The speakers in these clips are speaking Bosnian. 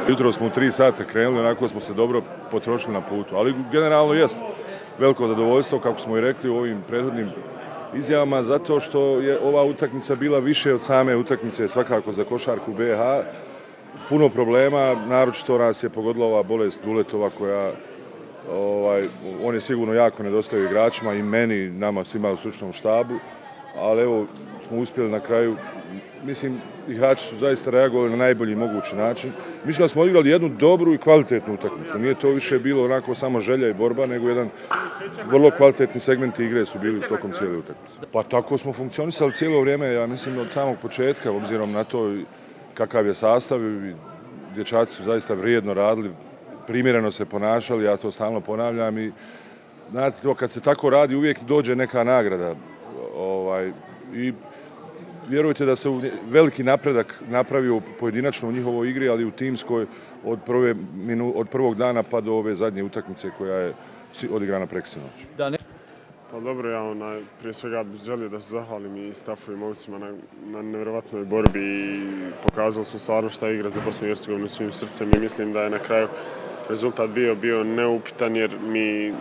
Jutro smo u 3 sata krenuli, onako smo se dobro potrošili na putu, ali generalno jest veliko zadovoljstvo, kako smo i rekli u ovim prethodnim izjavama, zato što je ova utakmica bila više od same utakmice svakako za košarku BiH. Puno problema, naročito nas je pogodila ova bolest Duletova koja on je sigurno jako nedostao igračima i meni, nama svima u stručnom štabu, ali evo smo uspjeli na kraju. Mislim, igrači su zaista reagovali na najbolji mogući način. Mislim da smo odigrali jednu dobru i kvalitetnu utakmicu. Nije to više bilo onako samo želja i borba, nego jedan vrlo kvalitetni segmenti igre su bili tokom cijele utakmice. Pa tako smo funkcionisali cijelo vrijeme, ja mislim od samog početka, obzirom na to kakav je sastav. Dječaci su zaista vrijedno radili, primjereno se ponašali, ja to stalno ponavljam i znate to kad se tako radi uvijek dođe neka nagrada. I vjerujte da se veliki napredak napravio pojedinačno u njihovoj igri, ali i u timskoj od prvog dana pa do ove zadnje utakmice koja je odigrana preksinoć. Pa dobro, ja prije svega bih želio da se zahvalim i stafu i momcima na nevjerovatnoj borbi i pokazali smo stvarno šta je igra za Bosnu i Hercegovinu svim srcem i mislim da je na kraju rezultat bio neupitan jer mi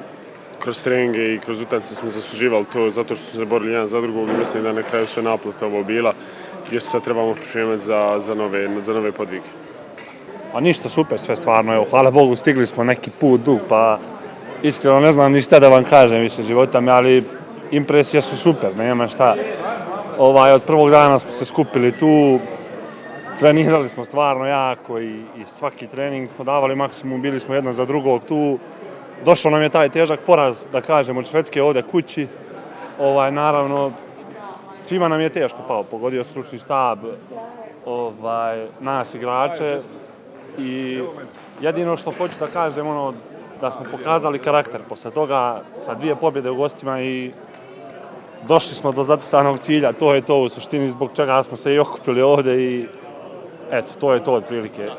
kroz treninge i kroz utakmice smo zasluživali to zato što smo se borili jedan za drugog i mislim da je na kraju sve naplata ovo bila gdje se sad trebamo pripremati za nove podvige. Pa ništa, super sve stvarno, evo, hvala Bogu stigli smo neki put dug, pa iskreno ne znam ni šta da vam kažem više života mi, ali impresije su super, nema šta. Od prvog dana smo se skupili tu, trenirali smo stvarno jako i svaki trening smo davali maksimum, bili smo jedan za drugog tu. Došao nam je taj težak poraz, da kažem, od Švedske ovdje kući. Naravno, svima nam je teško pao, pogodio stručni štab, nas igrače. I jedino što hoću da kažem, da smo pokazali karakter posle toga sa 2 pobjede u gostima i došli smo do zacrtanog cilja. To je to u suštini zbog čega smo se i okupili ovdje i eto, to je to otprilike.